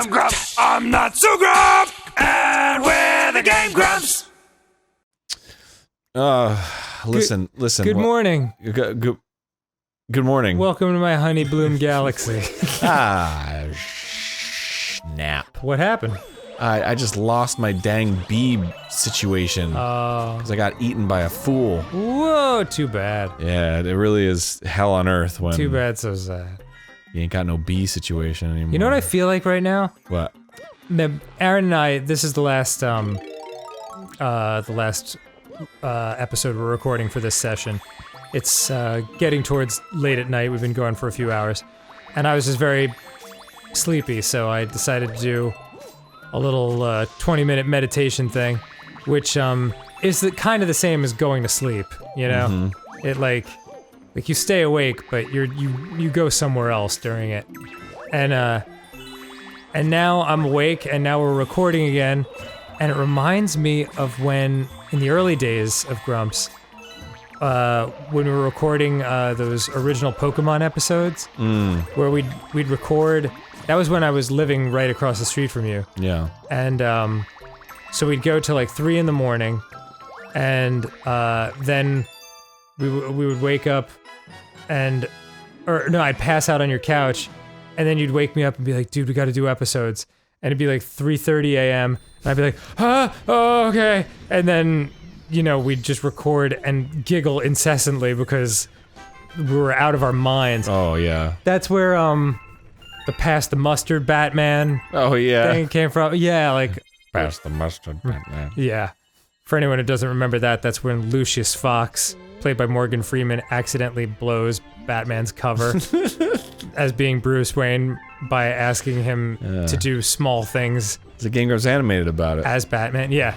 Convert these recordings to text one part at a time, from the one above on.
I'm Grumps. I'm not so Grump. And we're the GameGrumps. Listen. Good morning. Good morning. Welcome to my honey bloom galaxy. Snap. What happened? I just lost my dang bee situation. Because I got eaten by a fool. Whoa, too bad. Yeah, it really is hell on earth when Too bad, so sad. you ain't got no bee situation anymore. You know what I feel like right now? What? Aaron and I, this is the last episode we're recording for this session. It's getting towards late at night. We've been going for a few hours. And I was just very sleepy, so I decided to do a little 20-minute meditation thing, which is kind of the same as going to sleep, you know? Mm-hmm. It like you stay awake, but you go somewhere else during it. And now I'm awake, and now we're recording again, and it reminds me of when, in the early days of Grumps, when we were recording those original Pokemon episodes, where we'd record. That was when I was living right across the street from you. Yeah. And so we'd go till like 3 in the morning, and then we would wake up, or no, I'd pass out on your couch, and then you'd wake me up and be like, dude, we gotta do episodes. And it'd be like 3:30 a.m. and I'd be like, oh, okay. And then, you know, we'd just record and giggle incessantly because we were out of our minds. Oh, yeah. That's where, the Pass the Mustard Batman thing came from. Yeah, like... Pass the mustard Batman. Yeah. For anyone who doesn't remember that, that's when Lucius Fox, played by Morgan Freeman, accidentally blows Batman's cover as being Bruce Wayne by asking him to do small things. The GameGrumps animated about it. As Batman, yeah.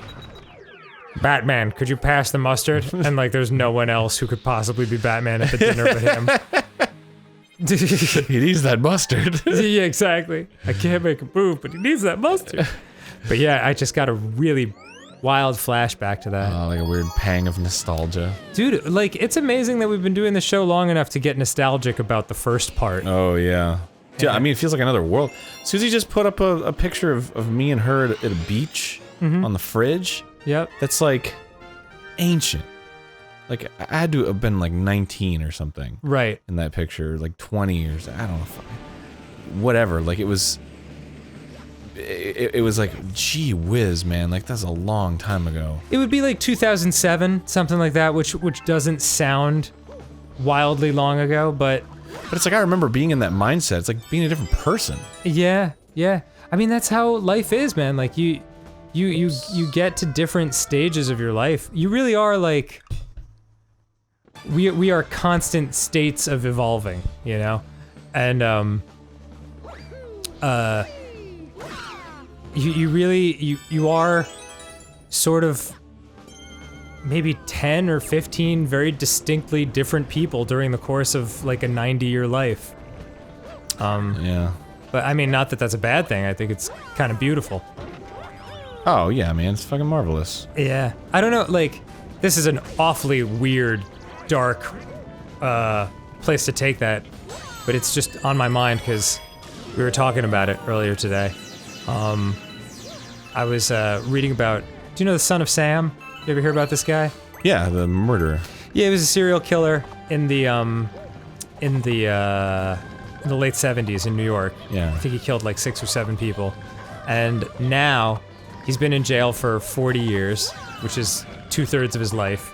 Batman, could you pass the mustard? And like, there's no one else who could possibly be Batman at the dinner but him. He needs that mustard. Yeah, exactly. I can't make a move, but he needs that mustard. But yeah, I just got a really wild flashback to that. Oh, like a weird pang of nostalgia. Dude, like, it's amazing that we've been doing the show long enough to get nostalgic about the first part. Oh, yeah. Yeah, I mean, it feels like another world. Susie just put up a picture of me and her at a beach on the fridge. Yep. That's like ancient. Like, I had to have been like 19 or something. Right. In that picture, like 20 years, I don't know. Whatever, like it was like, gee whiz, man, like that's a long time ago. It would be like 2007, something like that, which doesn't sound wildly long ago, but it's like I remember being in that mindset. It's like being a different person. Yeah, yeah. I mean, that's how life is, man. Like you get to different stages of your life. You really are like we are constant states of evolving, you know? And you are sort of maybe 10 or 15 very distinctly different people during the course of like a 90-year life. Yeah. But I mean, not that that's a bad thing. I think it's kind of beautiful. Oh yeah, man, it's fucking marvelous. Yeah. I don't know, like, this is an awfully weird, dark place to take that, but it's just on my mind because we were talking about it earlier today. I was reading about, do you know the Son of Sam? You ever hear about this guy? Yeah, the murderer. Yeah, he was a serial killer in the late 70s in New York. Yeah. I think he killed like 6 or 7 people. And now he's been in jail for 40 years, which is 2/3 of his life.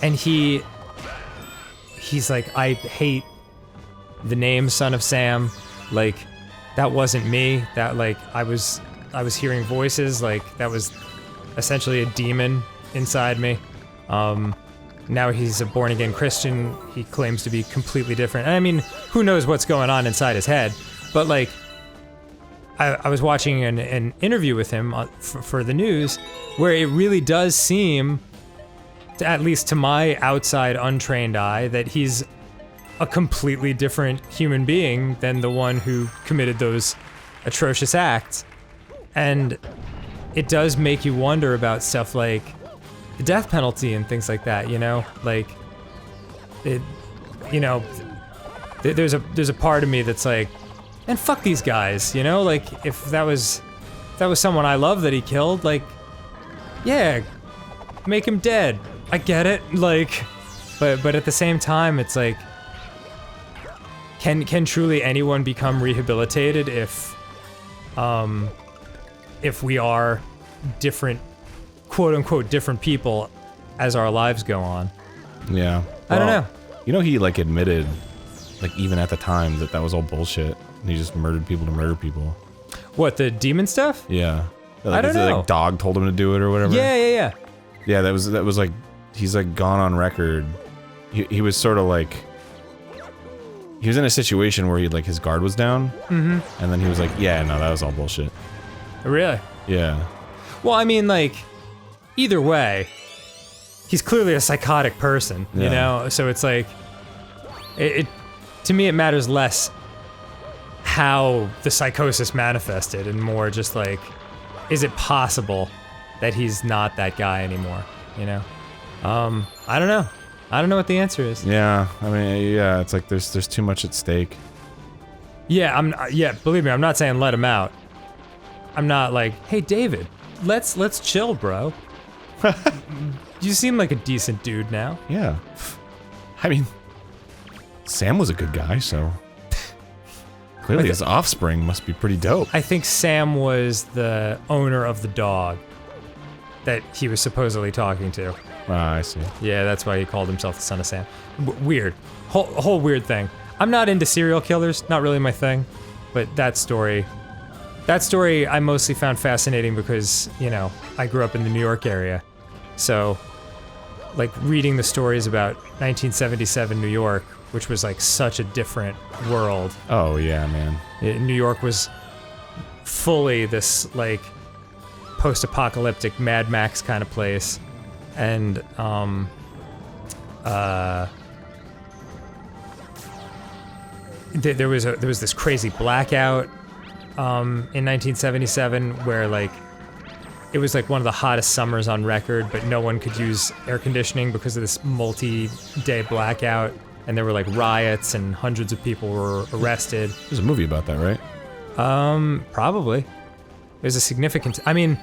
And he's like, I hate the name Son of Sam. Like, that wasn't me. That, like, I was hearing voices. Like, that was essentially a demon inside me. Now he's a born-again Christian. He claims to be completely different. And I mean, who knows what's going on inside his head? But like, I was watching an interview with him for the news, where it really does seem, at least to my outside untrained eye, that he's a completely different human being than the one who committed those atrocious acts. And it does make you wonder about stuff like the death penalty and things like that, you know? Like, it, you know, there's a part of me that's like, And fuck these guys, you know? Like, if that was someone I love that he killed, like, yeah, make him dead. I get it, like, but at the same time, it's like, can truly anyone become rehabilitated if we are different, quote unquote, different people as our lives go on? Yeah. I don't know. You know, he like admitted, like even at the time, that was all bullshit. And he just murdered people to murder people. What, the demon stuff? Yeah. Like, I don't know. Like dog told him to do it or whatever. Yeah. Yeah, that was like, he's like gone on record. He was sort of like, he was in a situation where he like his guard was down, and then he was like, yeah, no, that was all bullshit. Really? Yeah. Well, I mean, like, either way, he's clearly a psychotic person, you Yeah. know? So it's like, it to me, it matters less how the psychosis manifested and more just like, is it possible that he's not that guy anymore, you know? I don't know. I don't know what the answer is. Yeah, I mean, yeah, it's like there's too much at stake. Yeah, believe me, I'm not saying let him out. I'm not like, hey, David, let's chill, bro. You seem like a decent dude now. Yeah. I mean, Sam was a good guy, so clearly his offspring must be pretty dope. I think Sam was the owner of the dog that he was supposedly talking to. Ah, I see. Yeah, that's why he called himself the son of Sam. Weird. Whole weird thing. I'm not into serial killers, not really my thing, but that story I mostly found fascinating because, you know, I grew up in the New York area. So, like, reading the stories about 1977 New York, which was like such a different world. Oh, yeah, man. New York was fully this, like, post-apocalyptic Mad Max kind of place. And, there was this crazy blackout, in 1977 where, like, it was like one of the hottest summers on record, but no one could use air conditioning because of this multi-day blackout, and there were, like, riots and hundreds of people were arrested. There's a movie about that, right? Probably. There's a significant, I mean,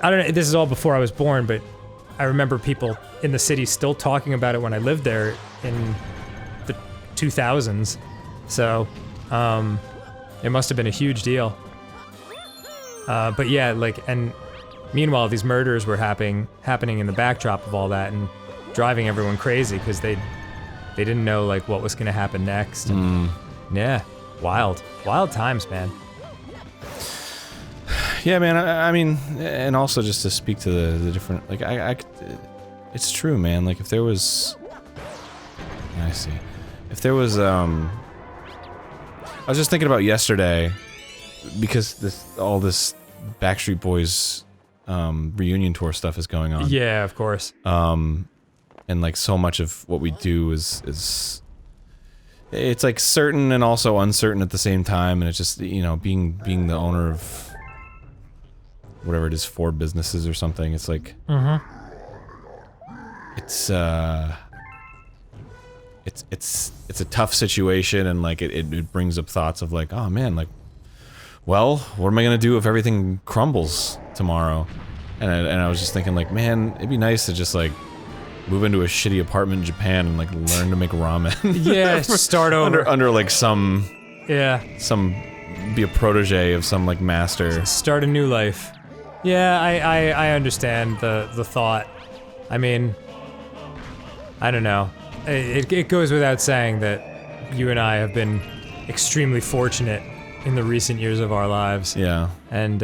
I don't know, this is all before I was born, but I remember people in the city still talking about it when I lived there in the 2000s. So, it must have been a huge deal. But yeah, like, and meanwhile, these murders were happening in the backdrop of all that and driving everyone crazy because they didn't know, like, what was gonna happen next. And, yeah, wild times, man. Yeah, man. I mean, and also just to speak to the different, like, it's true, man. Like, if there was, I see. If there was, I was just thinking about yesterday because all this Backstreet Boys reunion tour stuff is going on. Yeah, of course. And like so much of what we do is it's like certain and also uncertain at the same time, and it's just, you know, being the owner of whatever it is, 4 businesses or something. It's like, it's a tough situation, and like it brings up thoughts of like, oh man, like, well, what am I gonna do if everything crumbles tomorrow? And I was just thinking like, man, it'd be nice to just like move into a shitty apartment in Japan and like learn to make ramen. Yeah, start over under like some be a protege of some like master. Start a new life. Yeah, I understand the thought. I mean, I don't know. It goes without saying that you and I have been extremely fortunate in the recent years of our lives. Yeah. And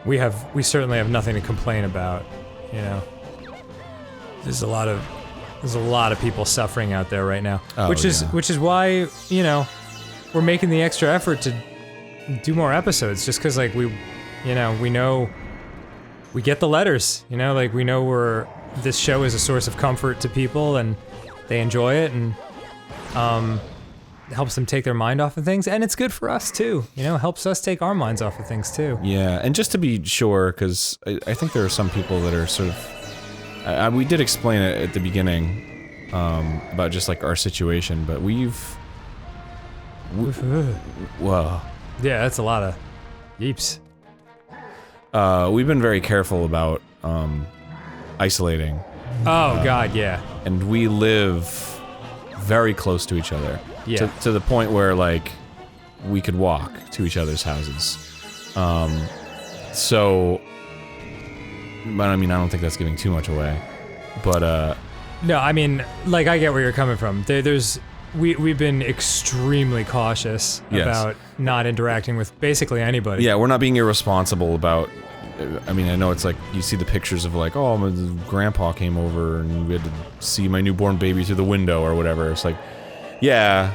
we certainly have nothing to complain about, you know. There's a lot of people suffering out there right now. Which is why, you know, we're making the extra effort to do more episodes, just cuz like we get the letters, you know, like we know this show is a source of comfort to people and they enjoy it, and it helps them take their mind off of things, and it's good for us too, you know, helps us take our minds off of things too. Yeah, and just to be sure, because I think there are some people that are sort of, we did explain it at the beginning, about just like our situation, but well, Yeah, that's a lot of yeeps. We've been very careful about isolating. Oh god, yeah. And we live very close to each other. Yeah. To the point where, like, we could walk to each other's houses. So... But I mean, I don't think that's giving too much away. But, No, I mean, like, I get where you're coming from. We've been extremely cautious Yes. about not interacting with basically anybody. yeah, we're not being irresponsible about... I mean, I know it's like, you see the pictures of like, oh, my grandpa came over and we had to see my newborn baby through the window or whatever. It's like, yeah...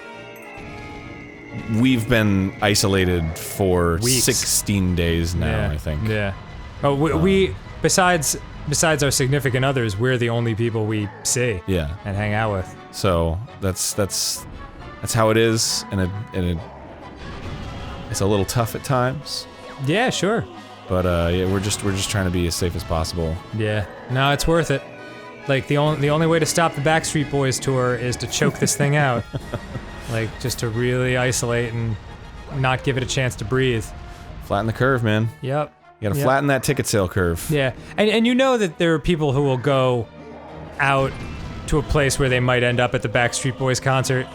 We've been isolated for Weeks. 16 days now, I think. Yeah. But we besides our significant others, we're the only people we see. Yeah. And hang out with. So that's how it is, and it's a little tough at times. Yeah, sure. But yeah, we're just trying to be as safe as possible. Yeah. No, it's worth it. Like the only way to stop the Backstreet Boys tour is to choke this thing out. Like just to really isolate and not give it a chance to breathe. Flatten the curve, man. Yep. You gotta flatten that ticket sale curve. Yeah, and you know that there are people who will go out to a place where they might end up at the Backstreet Boys concert,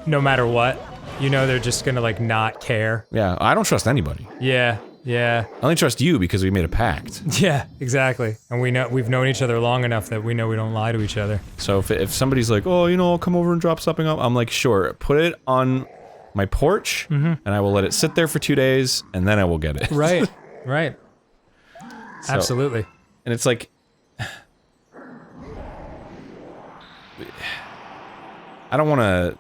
no matter what. You know they're just gonna like not care. Yeah, I don't trust anybody. Yeah, yeah, I only trust you because we made a pact. yeah, exactly. And we've known each other long enough that we know we don't lie to each other. So if somebody's like, oh, you know, I'll come over and drop something up, I'm like, sure, put it on my porch, and I will let it sit there for 2 days, and then I will get it. Right, right. So- Absolutely. And it's like... I don't want to...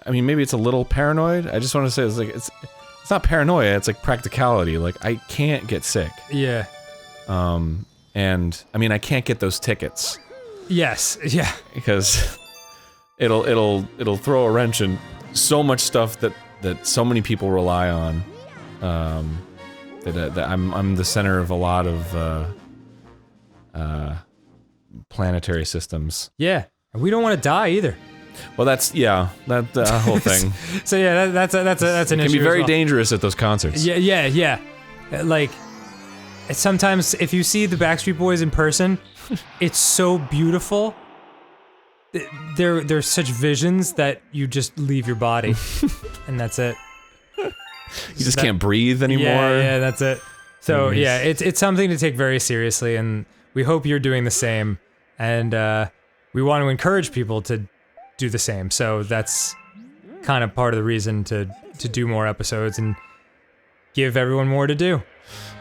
I mean, maybe it's a little paranoid. I just want to say it's like, it's not paranoia, it's like practicality. Like, I can't get sick. Yeah. And, I mean, I can't get those tickets. Yes, yeah. Because it'll throw a wrench in so much stuff that so many people rely on. That I'm the center of a lot of planetary systems. Yeah. And we don't want to die either. Well, that's that whole thing. So yeah, that's an issue. It can be as very well. dangerous at those concerts. Yeah. Like, sometimes if you see the Backstreet Boys in person, it's so beautiful. They're such visions that you just leave your body, and that's it. You just can't breathe anymore. Yeah, that's it. So yeah, it's something to take very seriously, and we hope you're doing the same. And we want to encourage people to do the same. So that's kind of part of the reason to do more episodes and give everyone more to do.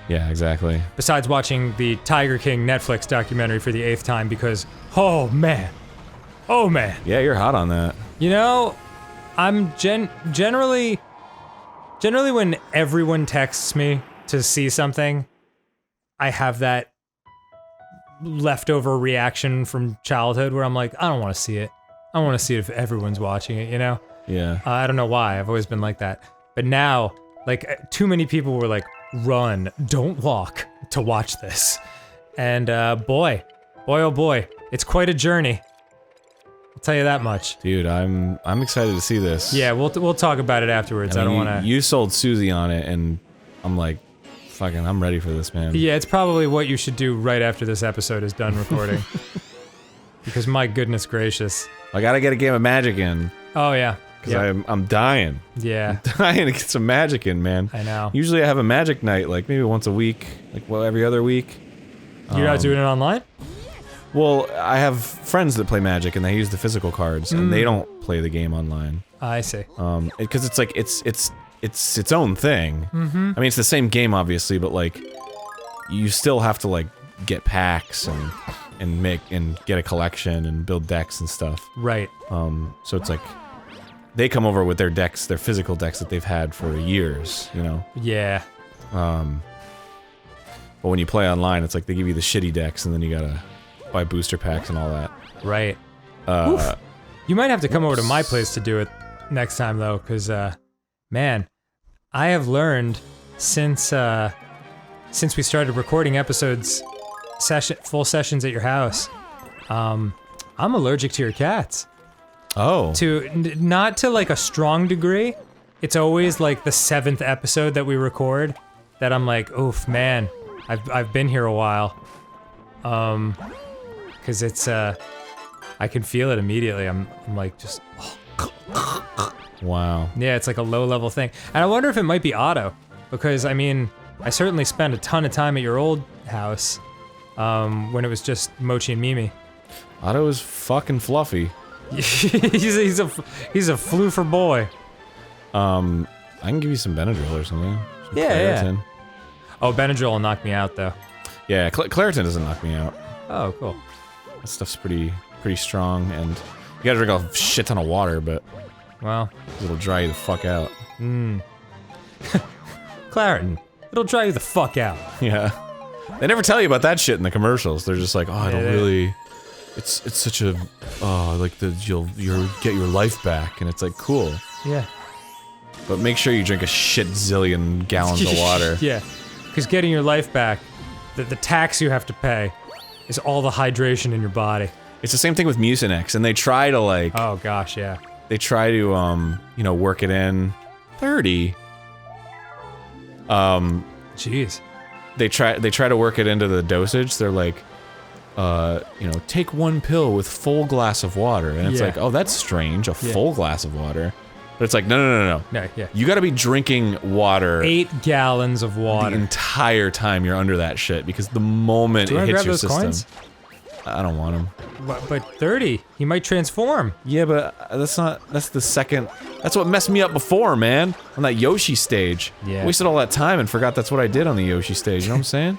Yeah, exactly. Besides watching the Tiger King Netflix documentary for the 8th time because, oh man. Yeah, you're hot on that. You know, I'm generally when everyone texts me to see something, I have that leftover reaction from childhood where I'm like, I don't want to see it. I want to see it if everyone's watching it, you know? Yeah. I don't know why. I've always been like that. But now, like, too many people were like, run, don't walk to watch this. And boy, oh boy, it's quite a journey. I'll tell you that much. Dude, I'm excited to see this. Yeah, we'll talk about it afterwards. I don't want to... You sold Susie on it, and I'm like, fucking, I'm ready for this, man. Yeah, it's probably what you should do right after this episode is done recording. Because my goodness gracious. I gotta get a game of Magic in. Oh, yeah. Because I'm dying. Yeah. I'm dying to get some Magic in, man. I know. Usually I have a Magic night, like maybe once a week, like well, every other week. You're not doing it online? Well, I have friends that play Magic and they use the physical cards, and they don't play the game online. I see. Because it's like it's its own thing. I mean, it's the same game, obviously, but like you still have to like get packs and get a collection and build decks and stuff. Right. So it's like they come over with their decks, their physical decks that they've had for years, you know. Yeah. But when you play online, it's like they give you the shitty decks, and then you gotta buy booster packs and all that. Right. You might have to come over to my place to do it next time, though, because, man, I have learned since we started recording episodes, full sessions at your house, I'm allergic to your cats. Oh. Not to like a strong degree, it's always like the 7th episode that we record that I'm like, oof, man, I've been here a while. Cause it's, I can feel it immediately. I'm like just, Wow. yeah, it's like a low level thing. And I wonder if it might be Otto, because I mean, I certainly spent a ton of time at your old house, when it was just Mochi and Mimi. Otto is fucking fluffy. he's a floofer boy. I can give you some Benadryl or something. Some Yeah. Claritin. Oh, Benadryl will knock me out though. Yeah, Claritin doesn't knock me out. Oh, cool. That stuff's pretty strong, and you gotta drink a shit ton of water, but Well, it'll dry you the fuck out. Claritin, it'll dry you the fuck out. Yeah. They never tell you about that shit in the commercials. They're just like, oh, it'll really... It's such a... Oh, like, you'll get your life back, and it's like, cool. Yeah. But make sure you drink a shit zillion gallons of water. Yeah, because getting your life back, the tax you have to pay is all the hydration in your body. It's the same thing with Mucinex, and they try to, like... Oh gosh, yeah. They try to, you know, work it in. 30. Jeez. They try to work it into the dosage. They're like, you know, take 1 pill with full glass of water, and it's Yeah. like, oh, that's strange, a full glass of water. But it's like, no. No, yeah. You gotta be drinking water 8 gallons of the water. entire time you're under that shit, because the moment Do you it wanna hits grab your those system... coins? I don't want them. But 30, he might transform. Yeah, but that's the second... That's what messed me up before, man. On that Yoshi stage. Yeah. Wasted all that time and forgot that's what I did on the Yoshi stage, you know what I'm saying?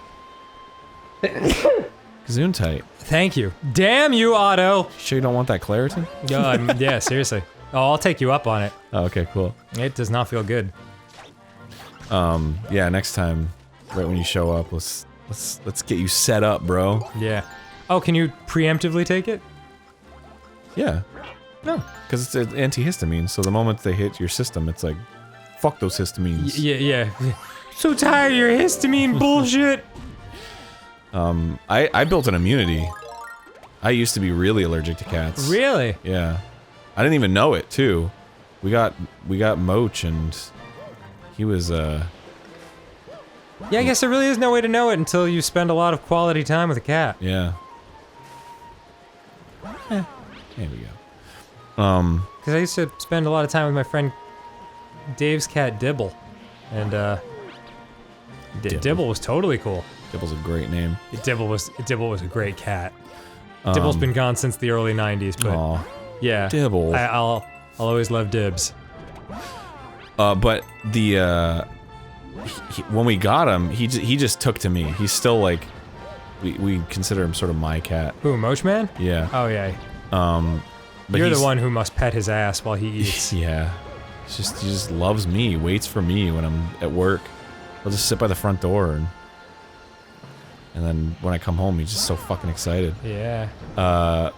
Gesundheit. Thank you. Damn you, Otto. Sure you don't want that Claritin? Yeah, seriously. Oh, I'll take you up on it. Oh, okay, cool. It does not feel good. Yeah, next time, right when you show up, let's get you set up, bro. Yeah. Oh, can you preemptively take it? Yeah. No. Because it's an antihistamine, so the moment they hit your system, it's like, fuck those histamines. Yeah. So tired of your histamine bullshit. I built an immunity. I used to be really allergic to cats. Really? Yeah. I didn't even know it, too. We got Moch, and he was, Yeah, I guess there really is no way to know it until you spend a lot of quality time with a cat. yeah. There we go. Because I used to spend a lot of time with my friend Dave's cat Dibble, and Dibble was totally cool. Dibble's a great name. Dibble was a great cat. Dibble's been gone since the early '90s, but Aw. yeah, Dibble. I'll always love Dibs. But the, when we got him, he just took to me. He's still like, we consider him sort of my cat. Who, Mochman? Yeah. Oh yeah. But You're he's- the one who must pet his ass while he eats. Yeah. He just loves me, waits for me when I'm at work. He'll just sit by the front door, and then when I come home, he's just so fucking excited. Yeah. But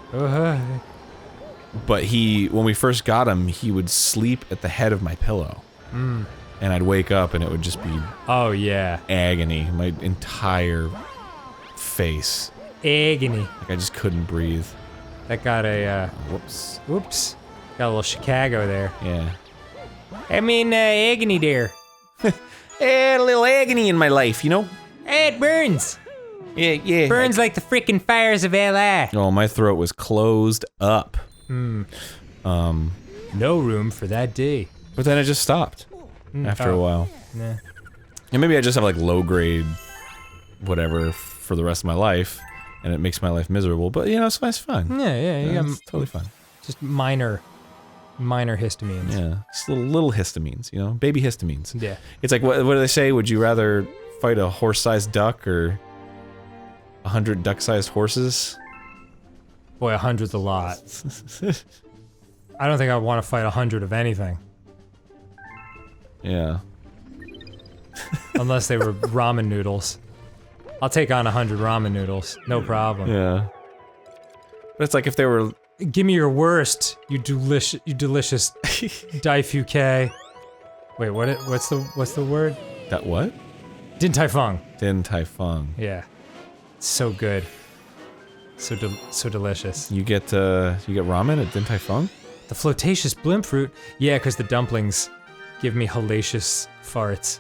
when we first got him, he would sleep at the head of my pillow. And I'd wake up and it would just be Oh yeah. agony, my entire face. Agony. Like I just couldn't breathe. That got a Whoops. whoops. Got a little Chicago there. Yeah. I mean, agony there. A little agony in my life, you know? It burns. Yeah. Burns like the freaking fires of LA. Oh, my throat was closed up. No room for that day. But then it just stopped after a while. Nah. And maybe I just have like low grade whatever for the rest of my life, and it makes my life miserable, but you know, it's fine. Yeah, you got It's totally fine. just minor histamines. Yeah. Just little histamines, you know? Baby histamines. Yeah. It's like, what do they say? Would you rather fight a horse-sized duck or 100 duck-sized horses? Boy, 100's a lot. I don't think I want to fight 100 of anything. Yeah. Unless they were ramen noodles. I'll take on 100 ramen noodles. No problem. Yeah. But it's like if they were... Give me your worst, you delicious Daifuke. Wait, what's the word? That what? Din Tai Fung. Din Tai Fung. Yeah. So good. So delicious. You get ramen at Din Tai Fung? The flotaceous blimp fruit. Yeah, because the dumplings give me hellacious farts.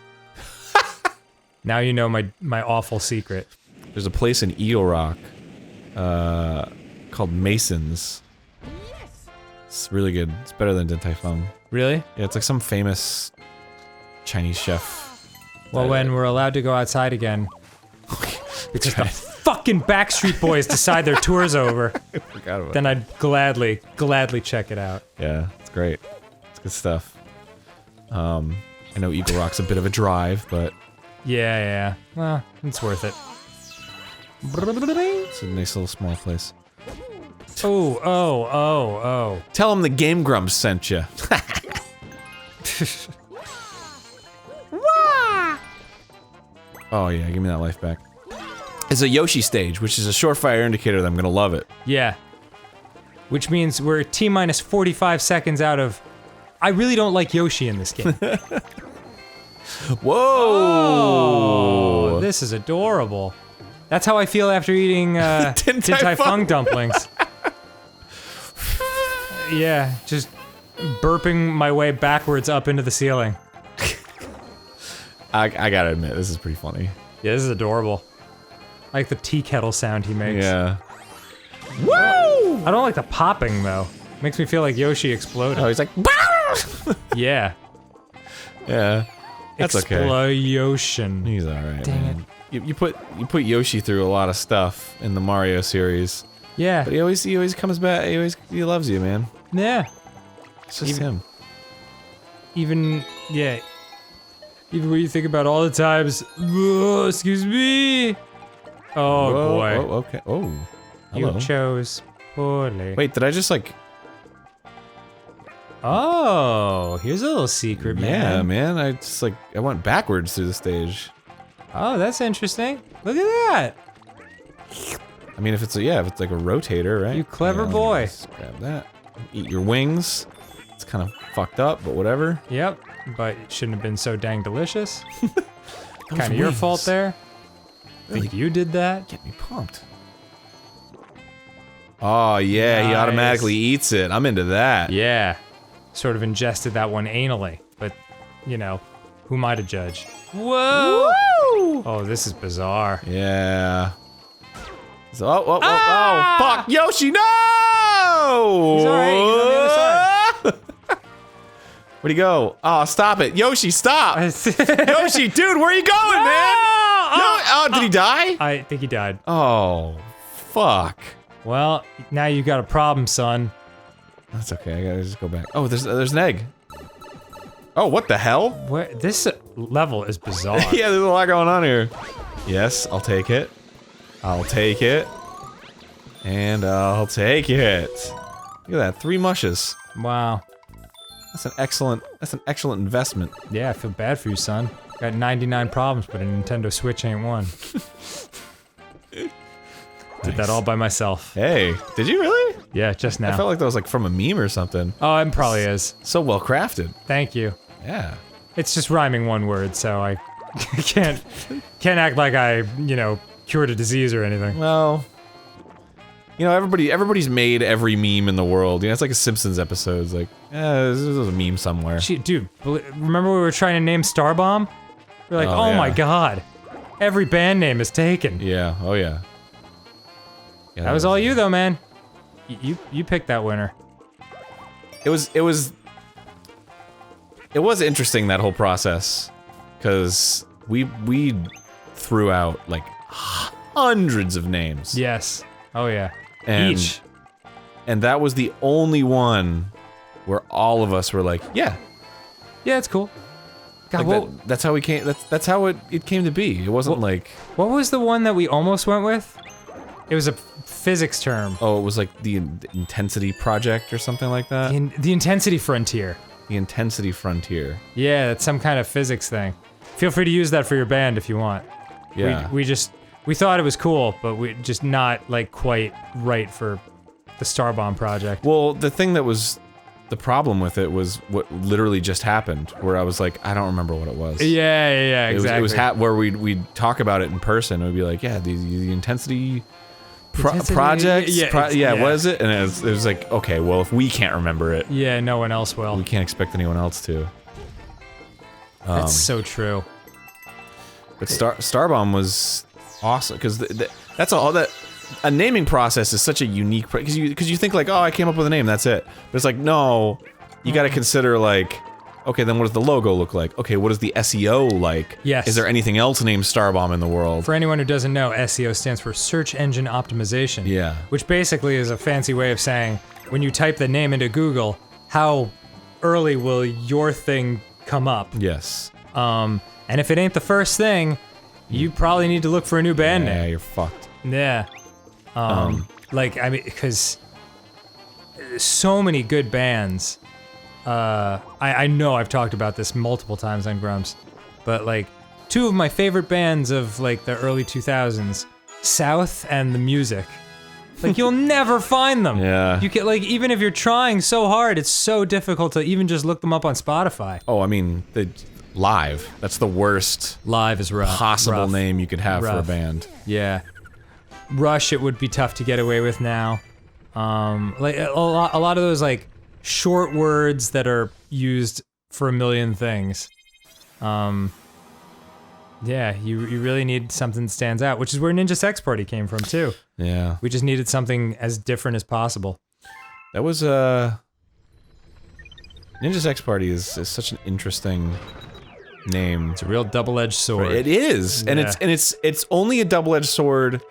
Now you know my awful secret. There's a place in Eagle Rock, called Mason's. It's really good. It's better than Din Tai Fung. Really? Yeah, it's like some famous Chinese chef. Well, when we're allowed to go outside again, because the fucking Backstreet Boys decide their tour's over, I forgot about then I'd gladly check it out. Yeah, it's great. It's good stuff. I know Eagle Rock's a bit of a drive, but Yeah. Well, it's worth it. it's a nice little small place. Oh. Tell them the GameGrumps sent you. Oh yeah, give me that life back. It's a Yoshi stage, which is a surefire indicator that I'm gonna love it. Yeah. Which means we're T-minus 45 seconds out of... I really don't like Yoshi in this game. Whoa! Oh, this is adorable. That's how I feel after eating Din Tai Fung dumplings. Yeah, just burping my way backwards up into the ceiling. I gotta admit, this is pretty funny. Yeah, this is adorable. I like the tea kettle sound he makes. Yeah. Woo! I don't like the popping though. Makes me feel like Yoshi exploded. Oh, he's like, Yeah. yeah. That's okay. Explosion. He's alright, Dang man. You put Yoshi through a lot of stuff in the Mario series, Yeah. but he always comes back. He loves you, man. Yeah. It's just him. Even when you think about all the times, whoa, excuse me. Oh Whoa, boy. Oh, okay. Oh, hello. You chose poorly. Wait, did I just like? Oh, here's a little secret, man. Yeah, man. I went backwards through the stage. Oh, that's interesting. Look at that. I mean, if it's like a rotator, right? You clever Yeah, let me boy. just grab that. Eat your wings. It's kind of fucked up, but whatever. Yep, but it shouldn't have been so dang delicious. Those Kind of your wings fault there. really Think you did that. Get me pumped. Oh yeah, he Nice. automatically eats it. I'm into that. Yeah. Sort of ingested that one anally, but, you know, who am I to judge? Whoa! Oh, this is bizarre. Yeah. So, oh, fuck, Yoshi, no! He's alright, he's on the other side. Where'd he go? Oh, stop it. Yoshi, stop! Yoshi, dude, where are you going, man? No, did he die? I think he died. Oh, fuck. Well, now you got a problem, son. That's okay, I gotta just go back. Oh, there's an egg. Oh, what the hell? Where, this level is bizarre. Yeah, there's a lot going on here. Yes, I'll take it. I'll take it. And I'll take it. Look at that, 3 mushes. Wow. That's an excellent investment. Yeah, I feel bad for you, son. Got 99 problems, but a Nintendo Switch ain't one. Did that all by myself. Hey, did you really? Yeah, just now. I felt like that was like from a meme or something. Oh, it probably is. So well crafted. Thank you. Yeah. It's just rhyming one word, so I can't act like I, you know, cured a disease or anything. Well, you know, everybody's made every meme in the world. You know, it's like a Simpsons episode. It's like, there's a meme somewhere. Gee, dude, remember we were trying to name STARBOMB? We're like, Oh, oh yeah. my god, every band name is taken. Yeah. Oh yeah. Yeah, That was all you though, man. You picked that winner. It was interesting, that whole process, because we threw out like hundreds of names. Yes. Oh yeah. And, Each. And that was the only one where all of us were like, yeah. Yeah, it's cool. God, Like that's how we came. That's how it came to be. It wasn't like, what was the one that we almost went with? It was a physics term. oh, it was like the intensity project or something like that. The intensity frontier. The intensity frontier. Yeah, that's some kind of physics thing. Feel free to use that for your band if you want. Yeah. We thought it was cool, but we just not like quite right for the STARBOMB project. Well, the thing that was the problem with it was what literally just happened, where I was like, I don't remember what it was. Yeah, exactly. It was where we'd talk about it in person. We'd be like, yeah, the intensity project. Yeah, what is it? And it was like, okay, well, if we can't remember it, yeah, no one else will. we can't expect anyone else to. That's so true. But STARBOMB was awesome because that's all that. A naming process is such a unique because you think like, oh, I came up with a name, that's it. But it's like, no, you got to consider like, okay, then what does the logo look like? Okay, what is the SEO like? Yes. Is there anything else named STARBOMB in the world? For anyone who doesn't know, SEO stands for Search Engine Optimization. Yeah. Which basically is a fancy way of saying when you type the name into Google, how early will your thing come up? Yes. And if it ain't the first thing, you probably need to look for a new band name. Yeah, you're fucked. Yeah. Like, I mean, because so many good bands. I know I've talked about this multiple times on Grumps, but like, two of my favorite bands of like the early 2000s, South and The Music. Like, you'll never find them. Yeah. You can, like, even if you're trying so hard, it's so difficult to even just look them up on Spotify. Oh, I mean, Live. That's the worst Live is rough. possible name you could have for a Rough. band. Yeah. Rush, it would be tough to get away with now. Like a lot of those like short words that are used for a million things. Yeah, you really need something that stands out, which is where Ninja Sex Party came from too. Yeah. We just needed something as different as possible. That was Ninja Sex Party is such an interesting name. It's a real double-edged sword. It is, and Yeah. it's only a double-edged sword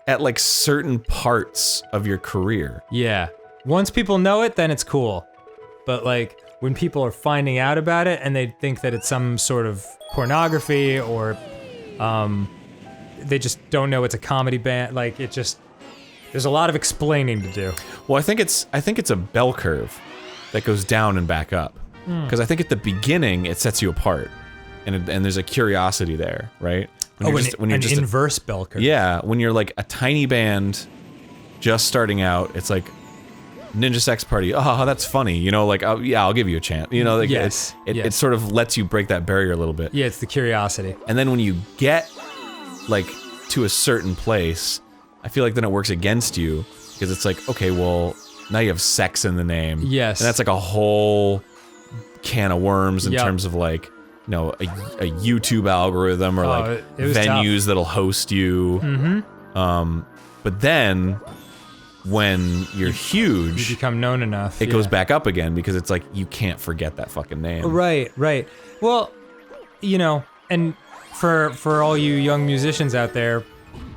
at like certain parts of your career. Yeah. Once people know it, then it's cool. But like, when people are finding out about it and they think that it's some sort of pornography or, they just don't know it's a comedy band, like, it just, there's a lot of explaining to do. Well, I think it's a bell curve that goes down and back up. Because I think at the beginning it sets you apart, and there's a curiosity there, right? When An inverse bell curve. Yeah, when you're like a tiny band just starting out, it's like Ninja Sex Party. Oh, that's funny. You know, like, yeah, I'll give you a chance. You know, like, Yes, it yes. sort of lets you break that barrier a little bit. Yeah, it's the curiosity. And then when you get like to a certain place, I feel like then it works against you because it's like, okay, well, now you have sex in the name. Yes. And that's like a whole can of worms in Yep. terms of like, you know, a YouTube algorithm or like it was venues tough. that'll host you. Mm-hmm. But then when you're huge, You become known enough. it goes back up again because it's like you can't forget that fucking name. Right, right. Well, you know, and for all you young musicians out there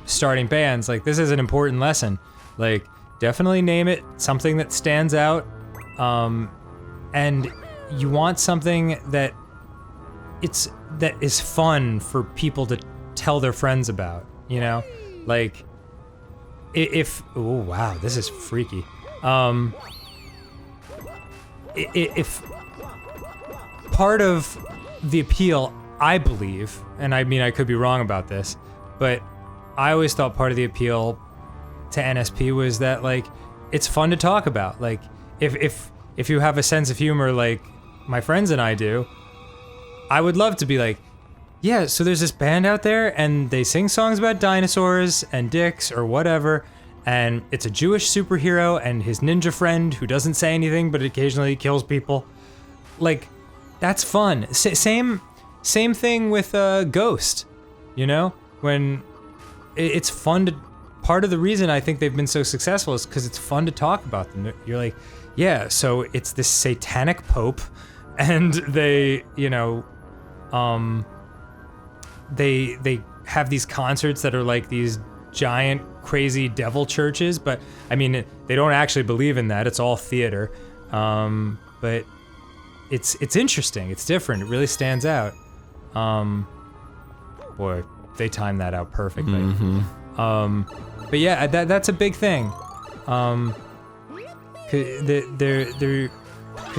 starting bands, like, this is an important lesson. Like, definitely name it something that stands out, and you want something that is fun for people to tell their friends about, you know? Like, if oh wow, this is freaky. If part of the appeal, I believe, and I mean, I could be wrong about this, but I always thought part of the appeal to NSP was that, like, it's fun to talk about. Like, if you have a sense of humor like my friends and I do, I would love to be like, yeah, so there's this band out there and they sing songs about dinosaurs and dicks or whatever, and it's a Jewish superhero and his ninja friend who doesn't say anything but occasionally kills people. Like, that's fun. Same thing with Ghost, you know? When it's fun to... Part of the reason I think they've been so successful is because it's fun to talk about them. You're like, yeah, so it's this satanic pope, and they, you know, they have these concerts that are like these giant, crazy devil churches, but I mean, they don't actually believe in that. It's all theater, but it's interesting. It's different. It really stands out. Boy, they timed that out perfectly. Mm-hmm. But yeah, that's a big thing. Because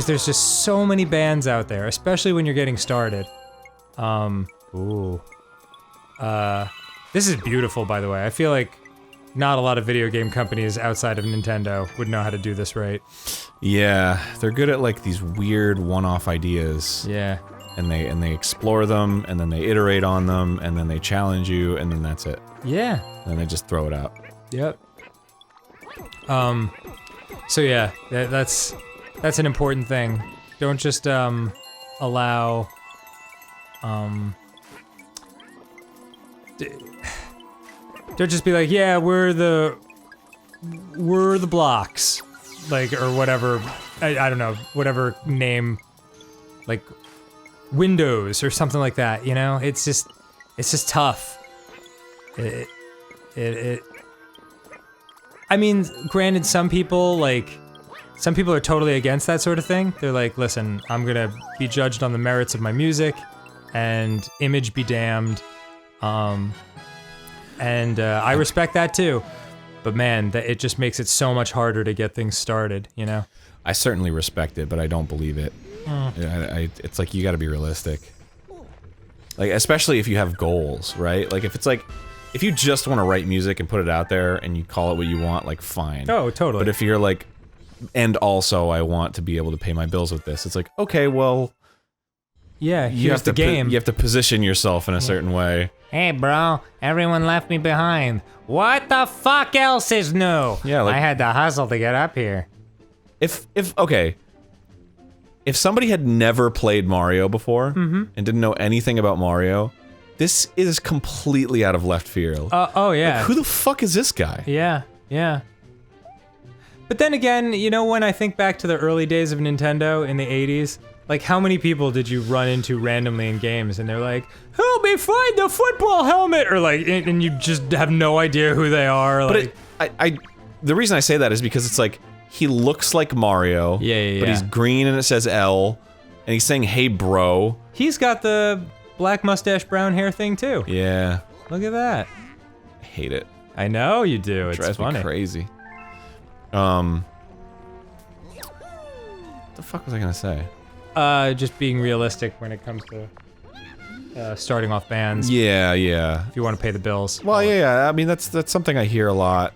there's just so many bands out there, especially when you're getting started. This is beautiful, by the way. I feel like not a lot of video game companies outside of Nintendo would know how to do this right. Yeah, they're good at like these weird one-off ideas. Yeah. And they explore them, and then they iterate on them, and then they challenge you, and then that's it. Yeah. And then they just throw it out. Yep. So yeah, that's an important thing. Don't just allow They'll just be like, yeah, we're the blocks, like, or whatever. I don't know, whatever name, like Windows or something like that. You know, it's just tough. I mean, granted, some people are totally against that sort of thing. They're like, listen, I'm gonna be judged on the merits of my music, and image be damned. I respect that too. But man, it just makes it so much harder to get things started, you know? I certainly respect it, but I don't believe it. It's like, you gotta be realistic. Like, especially if you have goals, right? Like, if you just want to write music and put it out there and you call it what you want, like, fine. Oh, totally. But if you're like, and also I want to be able to pay my bills with this, it's like, okay, well... Yeah, here's the game. You have to position yourself in a certain way. Hey bro, everyone left me behind. What the fuck else is new? Yeah, like, I had to hustle to get up here. If somebody had never played Mario before and didn't know anything about Mario, this is completely out of left field. Oh yeah. Like, who the fuck is this guy? Yeah, yeah. But then again, you know, when I think back to the early days of Nintendo in the 80s, like, how many people did you run into randomly in games and they're like, help me find the football helmet, or like, and you just have no idea who they are. Like, but the reason I say that is because it's like, he looks like Mario, yeah. But he's green and it says L, and he's saying, hey bro. He's got the black mustache, brown hair thing too. Yeah. Look at that. I hate it. I know you do. It's drives funny. me crazy. What the fuck was I gonna say? Just being realistic when it comes to starting off bands. Yeah. If you want to pay the bills. Well, yeah. I mean, that's something I hear a lot.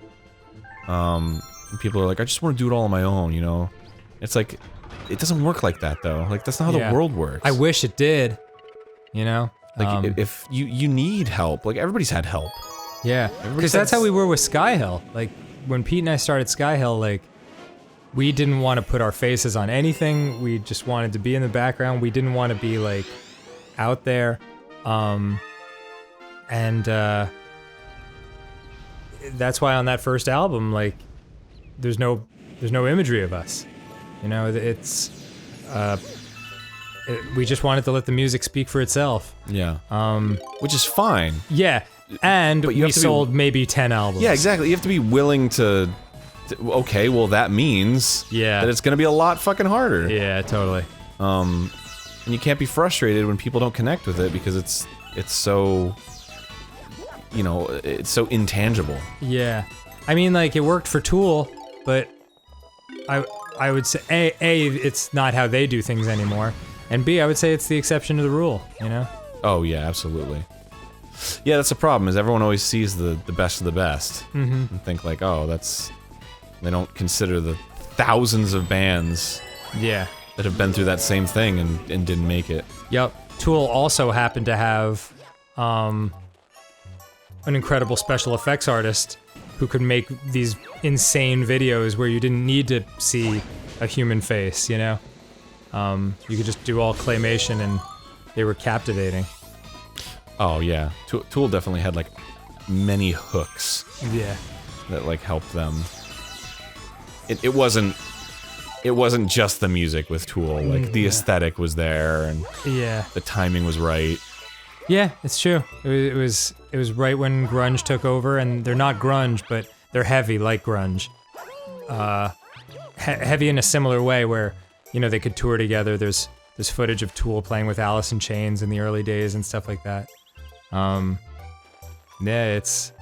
People are like, I just want to do it all on my own, you know? It's like, it doesn't work like that, though. Like, that's not how the world works. I wish it did. You know? Like, if you need help, like, everybody's had help. Yeah, because that's how we were with Skyhill. Like, when Pete and I started Skyhill, like, we didn't want to put our faces on anything. We just wanted to be in the background. We didn't want to be, like, out there. That's why on that first album, like, there's no imagery of us. You know, we just wanted to let the music speak for itself. Yeah. Which is fine. Yeah, and we sold maybe 10 albums. Yeah, exactly. You have to be willing to okay, well that means that it's gonna be a lot fucking harder. Yeah, totally. And you can't be frustrated when people don't connect with it because it's so, you know, it's so intangible. Yeah. I mean, like, it worked for Tool, but I would say, A, it's not how they do things anymore, and B, I would say it's the exception to the rule, you know? Oh, yeah, absolutely. Yeah, that's the problem, is everyone always sees the best of the best, and think like, oh, they don't consider the thousands of bands that have been through that same thing and didn't make it. Yep. Tool also happened to have an incredible special effects artist who could make these insane videos where you didn't need to see a human face, you know? You could just do all claymation and they were captivating. Oh yeah, Tool definitely had like many hooks. Yeah. That like helped them. It wasn't just the music with Tool, like the aesthetic was there and the timing was right. Yeah, it's true. It was right when grunge took over, and they're not grunge, but they're heavy like grunge. Heavy in a similar way where, you know, they could tour together. There's footage of Tool playing with Alice in Chains in the early days and stuff like that. Yeah, it's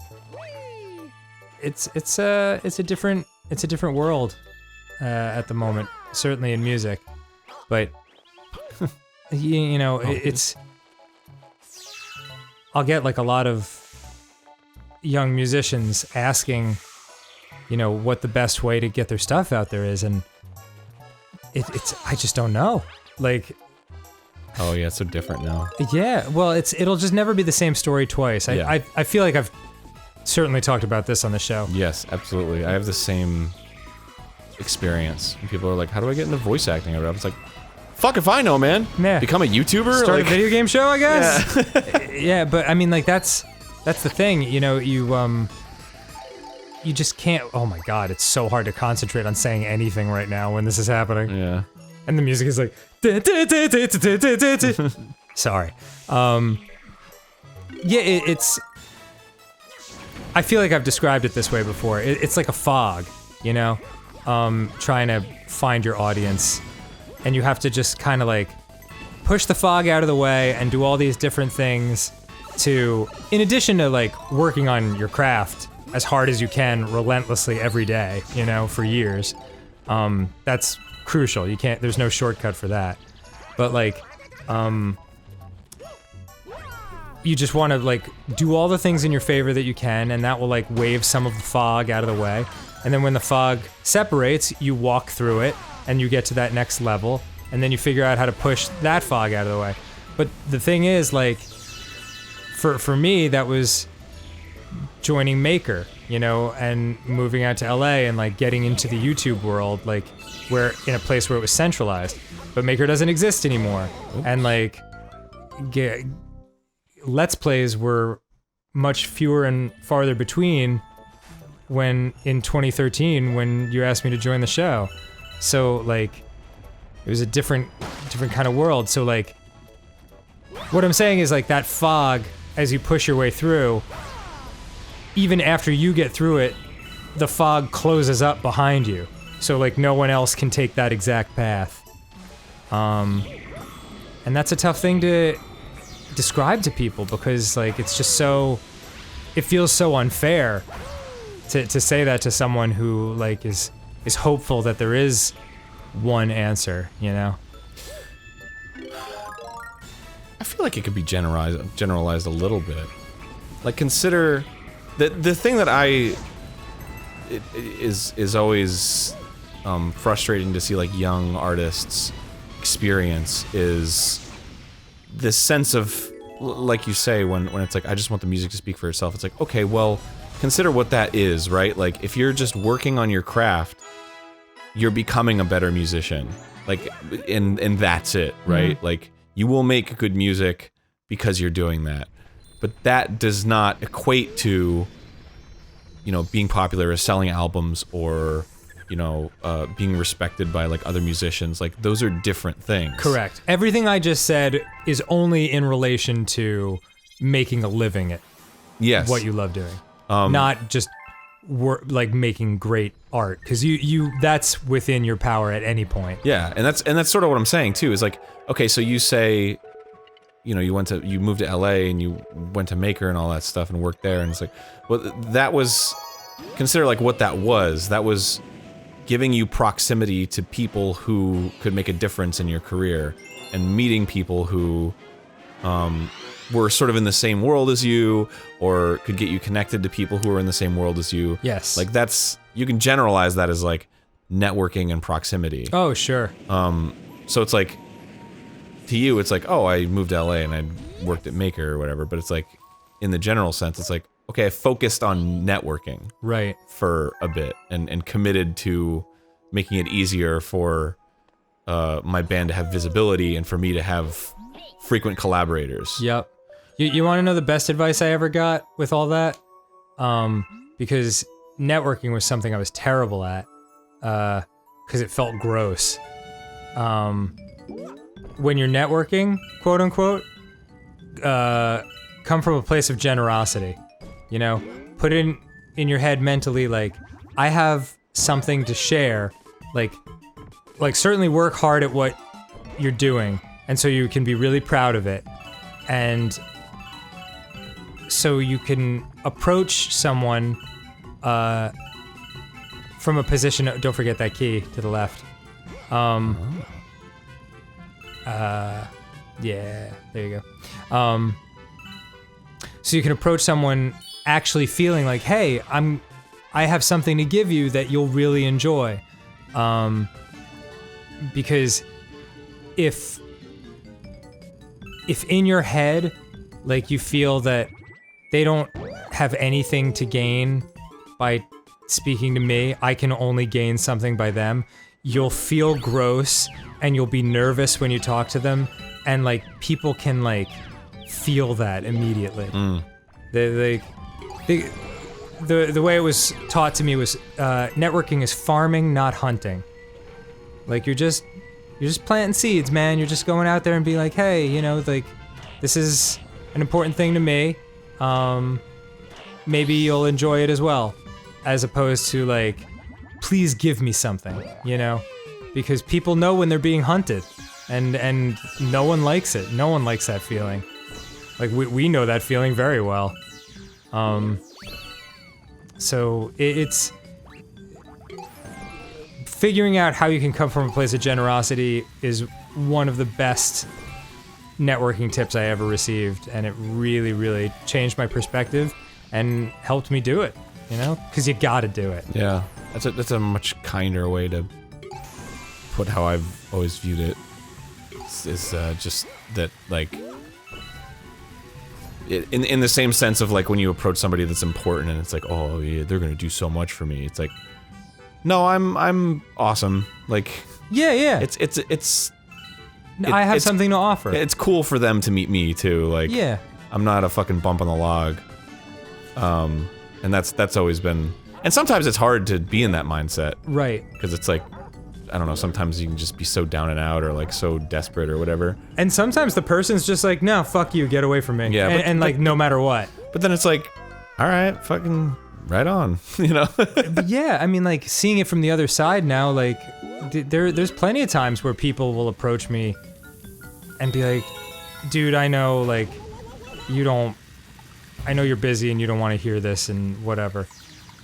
a different world at the moment, certainly in music, but you know, I'll get like a lot of young musicians asking, you know, what the best way to get their stuff out there is, and I just don't know. Like, oh yeah, it's so different now. Yeah, well, it'll just never be the same story twice. I feel like I've certainly talked about this on the show. Yes, absolutely. I have the same experience. And people are like, how do I get into voice acting? I was like, Fuck if I know, man. Yeah. Become a YouTuber? Start like, a video game show, I guess? Yeah, but I mean, like, that's the thing, you know, you just can't, oh my god, it's so hard to concentrate on saying anything right now when this is happening. Yeah. And the music is like, sorry. Yeah, it's, I feel like I've described it this way before. It's like a fog, you know? Trying to find your audience. And you have to just kind of like push the fog out of the way and do all these different things to, in addition to like working on your craft as hard as you can relentlessly every day, you know, for years. That's crucial. You can't, there's no shortcut for that. But like, you just want to like do all the things in your favor that you can, and that will like wave some of the fog out of the way. And then when the fog separates, you walk through it and you get to that next level, and then you figure out how to push that fog out of the way. But the thing is, like, for me, that was joining Maker, you know, and moving out to LA and like getting into the YouTube world, like where in a place where it was centralized. But Maker doesn't exist anymore. And like Let's Plays were much fewer and farther between when in 2013 when you asked me to join the show. So like it was a different kind of world. So like what I'm saying is like that fog, as you push your way through, even after you get through it, the fog closes up behind you. So like no one else can take that exact path. And that's a tough thing to describe to people because like it's just so, it feels so unfair to say that to someone who like is hopeful that there is one answer, you know? I feel like it could be generalized a little bit. Like consider the thing that is always frustrating to see like young artists experience is this sense of, like you say, when it's like, I just want the music to speak for itself. It's like, okay, well, consider what that is, right? Like, if you're just working on your craft, you're becoming a better musician. Like, and that's it, right? Mm-hmm. Like, you will make good music because you're doing that. But that does not equate to, you know, being popular or selling albums or, you know, being respected by like other musicians. Like those are different things. Correct. Everything I just said is only in relation to making a living at what you love doing. Not just like making great art, because you that's within your power at any point. Yeah, and that's sort of what I'm saying too. Is like, okay, so you say, you know, you moved to LA and you went to Maker and all that stuff and worked there, and it's like, well, that was, consider like what that was. That was giving you proximity to people who could make a difference in your career, and meeting people who were sort of in the same world as you, or could get you connected to people who are in the same world as you. Yes. Like that's, you can generalize that as like networking and proximity. Oh, sure. So it's like, to you, it's like, oh, I moved to LA and I worked at Maker or whatever, but it's like, in the general sense, it's like, okay, I focused on networking. Right. For a bit, and committed to making it easier for my band to have visibility and for me to have frequent collaborators. Yep. You want to know the best advice I ever got with all that? Because networking was something I was terrible at, because it felt gross. When you're networking, quote unquote, come from a place of generosity. You know, put it in your head mentally, like, I have something to share. Like certainly work hard at what you're doing, and so you can be really proud of it. And so you can approach someone from a position of, don't forget that key to the left. Yeah, there you go. So you can approach someone actually feeling like, hey, I have something to give you that you'll really enjoy. Because if in your head, like, you feel that they don't have anything to gain by speaking to me, I can only gain something by them, you'll feel gross and you'll be nervous when you talk to them, and like people can like feel that immediately. The way it was taught to me was networking is farming, not hunting. Like you're just planting seeds, man. You're just going out there and be like, hey, you know, like this is an important thing to me. Maybe you'll enjoy it as well, as opposed to like, please give me something, you know, because people know when they're being hunted, and no one likes it. No one likes that feeling. Like we know that feeling very well. So it's figuring out how you can come from a place of generosity is one of the best networking tips I ever received, and it really, really changed my perspective and helped me do it, you know? Because you gotta do it. Yeah, that's a much kinder way to put how I've always viewed it. Is just that, like, in the same sense of like when you approach somebody that's important and it's like, oh yeah, they're gonna do so much for me. It's like, no, I'm awesome. Like, yeah. I have something to offer. It's cool for them to meet me too. Like, yeah, I'm not a fucking bump on the log. And that's always been. And sometimes it's hard to be in that mindset, right? Because it's like, I don't know, sometimes you can just be so down and out or like so desperate or whatever. And sometimes the person's just like, no, fuck you, get away from me. Yeah, and like, no matter what. But then it's like, alright, fucking right on, you know? Yeah, I mean, like, seeing it from the other side now, like, there's plenty of times where people will approach me and be like, dude, I know, like, I know you're busy and you don't want to hear this and whatever.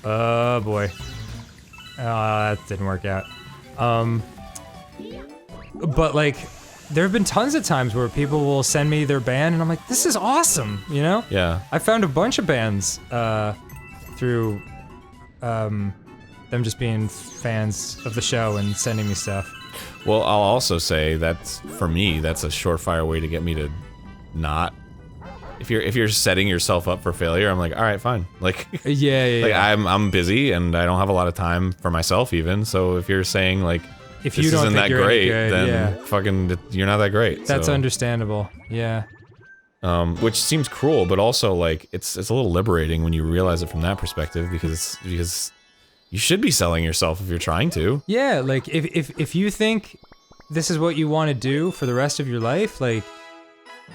Oh, boy. Oh, that didn't work out. But like, there have been tons of times where people will send me their band and I'm like, this is awesome, you know? Yeah. I found a bunch of bands, through, them just being fans of the show and sending me stuff. Well, I'll also say that's, for me, that's a surefire way to get me to not. If you're setting yourself up for failure, I'm like, all right, fine. Like, yeah. Like, I'm busy and I don't have a lot of time for myself even. So if you're saying like, if this you don't isn't think that you're great, any good, then yeah. fucking you're not that great. That's so. understandable. Yeah. Which seems cruel, but also like it's a little liberating when you realize it from that perspective, because you should be selling yourself if you're trying to. Yeah, like if you think this is what you want to do for the rest of your life, like,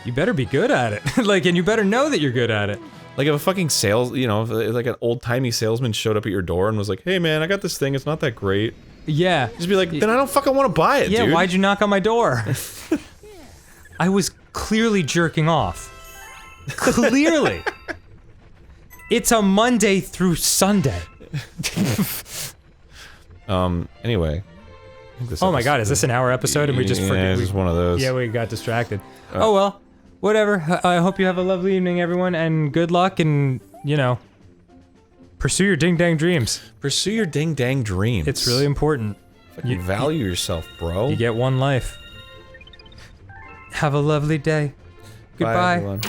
you better be good at it. Like, and you better know that you're good at it. Like if a fucking sales, you know, if like an old-timey salesman showed up at your door and was like, hey man, I got this thing, it's not that great. Yeah. Just be like, then I don't fucking want to buy it, yeah, dude. Why'd you knock on my door? I was clearly jerking off. Clearly. It's a Monday through Sunday. Anyway. Oh my god, is this an hour episode and we just forget? Yeah, it's just one of those. Yeah, we got distracted. Oh well, whatever. I hope you have a lovely evening, everyone, and good luck, and, you know, pursue your ding-dang dreams. Pursue your ding-dang dreams. It's really important. You value yourself, bro. You get one life. Have a lovely day. Goodbye. Bye, everyone.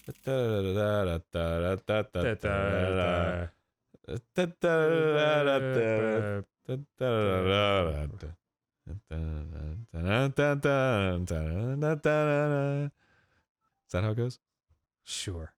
Is that how it goes? Sure.